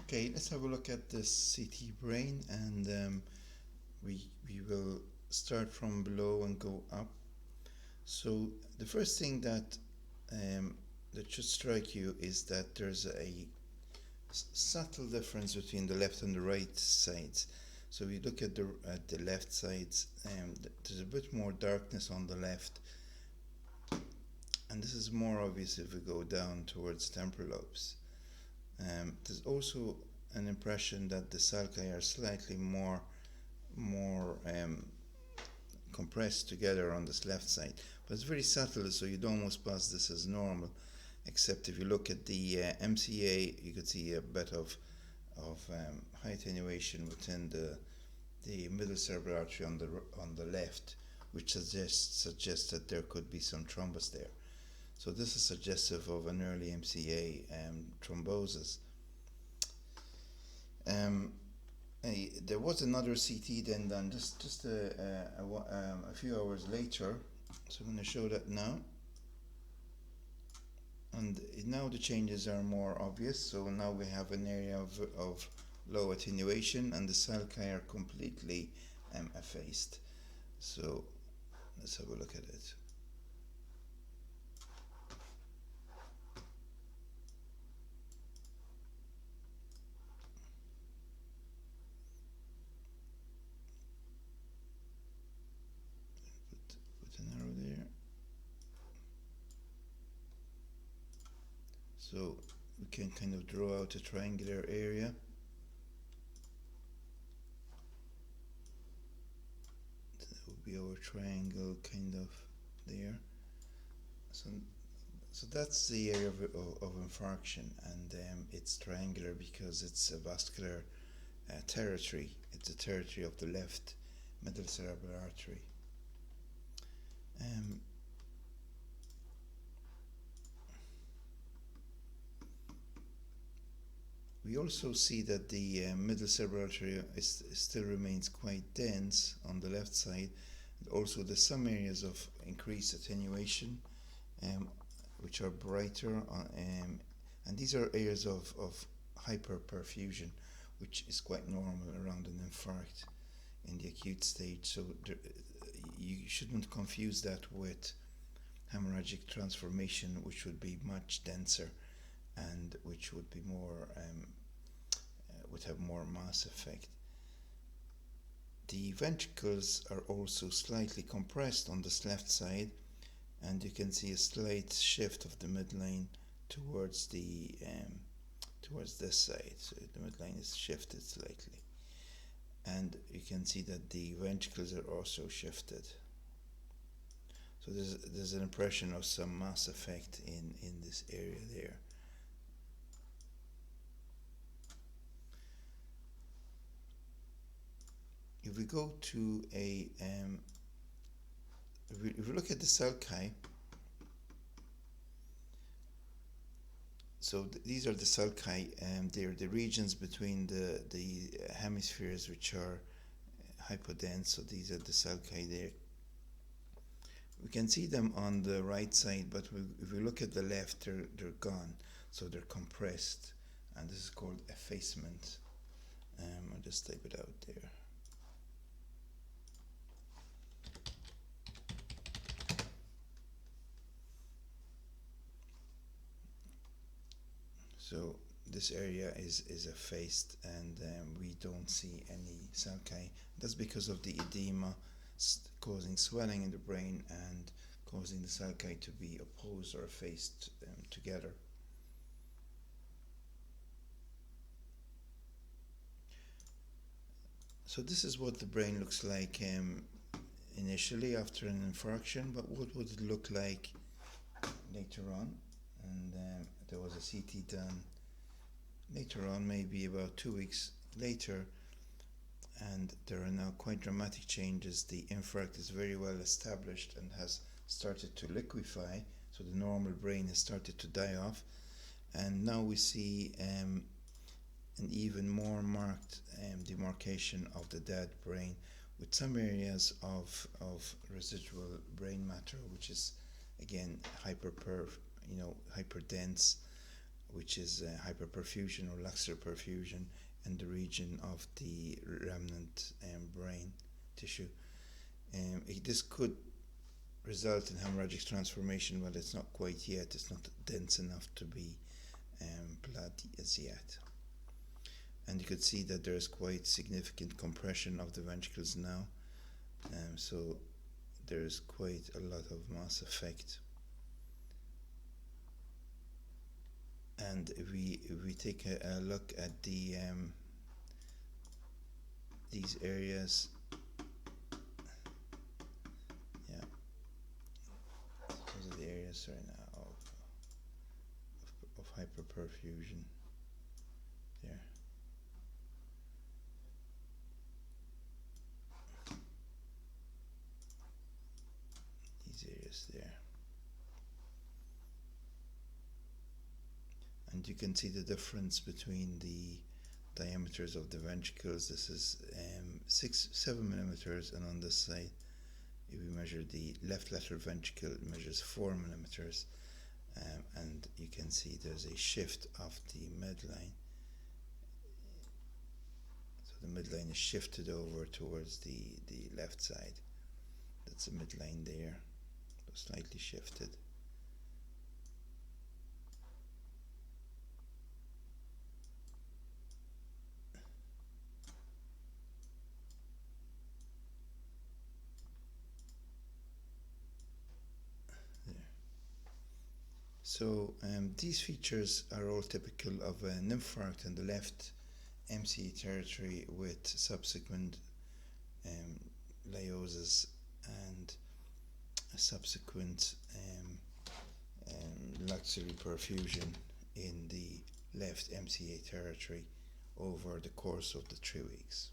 Okay, let's have a look at this CT brain, and we will start from below and go up. So the first thing um, that should strike you is that there's a subtle difference between the left and the right sides. So we look at the left sides, there's a bit more darkness on the left, and this is more obvious if we go down towards temporal lobes. There's also an impression that the sulci are slightly more compressed together on this left side, but it's very subtle, so you'd almost pass this as normal. Except if you look at the MCA, you could see a bit of high attenuation within the middle cerebral artery on the left, which suggests that there could be some thrombus there. So this is suggestive of an early MCA thrombosis. Um, there was another CT then done just a few hours later, so I'm going to show that now. And now the changes are more obvious. So now we have an area of low attenuation, and the sulci are completely effaced. So let's have a look at it. Put an arrow there. So we can kind of draw out a triangular area. That would be our triangle kind of there. So that's the area of infarction, and it's triangular because it's a vascular territory. It's the territory of the left middle cerebral artery. Um, we also see that the middle cerebral artery still remains quite dense on the left side. And also, there's some areas of increased attenuation, which are brighter, and these are areas of hyperperfusion, which is quite normal around an infarct in the acute stage. So you shouldn't confuse that with hemorrhagic transformation, which would be much denser and which would be more would have more mass effect. The ventricles are also slightly compressed on this left side, and you can see a slight shift of the midline towards towards this side. So the midline is shifted slightly, and you can see that the ventricles are also shifted. So there's an impression of some mass effect in this area there. If we go to if we look at the sulci, so these are the sulci, they're the regions between the hemispheres which are hypodense. So these are the sulci there. We can see them on the right side, but if we look at the left, they're gone. So they're compressed, and this is called effacement. I'll just type it out there. So this area is effaced, and we don't see any sulci. That's because of the edema causing swelling in the brain and causing the sulci to be opposed or effaced together. So this is what the brain looks like initially after an infarction, but what would it look like later on? And there was a CT done later on, maybe about 2 weeks later, and there are now quite dramatic changes. The infarct is very well established and has started to liquefy, so the normal brain has started to die off, and now we see an even more marked demarcation of the dead brain, with some areas of residual brain matter, which is again hyperdense, which is hyperperfusion or laxer perfusion in the region of the remnant brain tissue. This could result in hemorrhagic transformation, but it's not quite yet. It's not dense enough to be blood as yet. And you could see that there is quite significant compression of the ventricles now. So there's quite a lot of mass effect. And if we take a look at the these areas, yeah, those are the areas right now of hyperperfusion there. These areas there. And you can see the difference between the diameters of the ventricles. This is 7 millimeters, and on this side, if we measure the left lateral ventricle, it measures 4 millimeters, and you can see there's a shift of the midline. So the midline is shifted over towards the left side. That's the midline there, slightly shifted. So these features are all typical of an infarct in the left MCA territory with subsequent lysosis and a subsequent laxury perfusion in the left MCA territory over the course of the 3 weeks.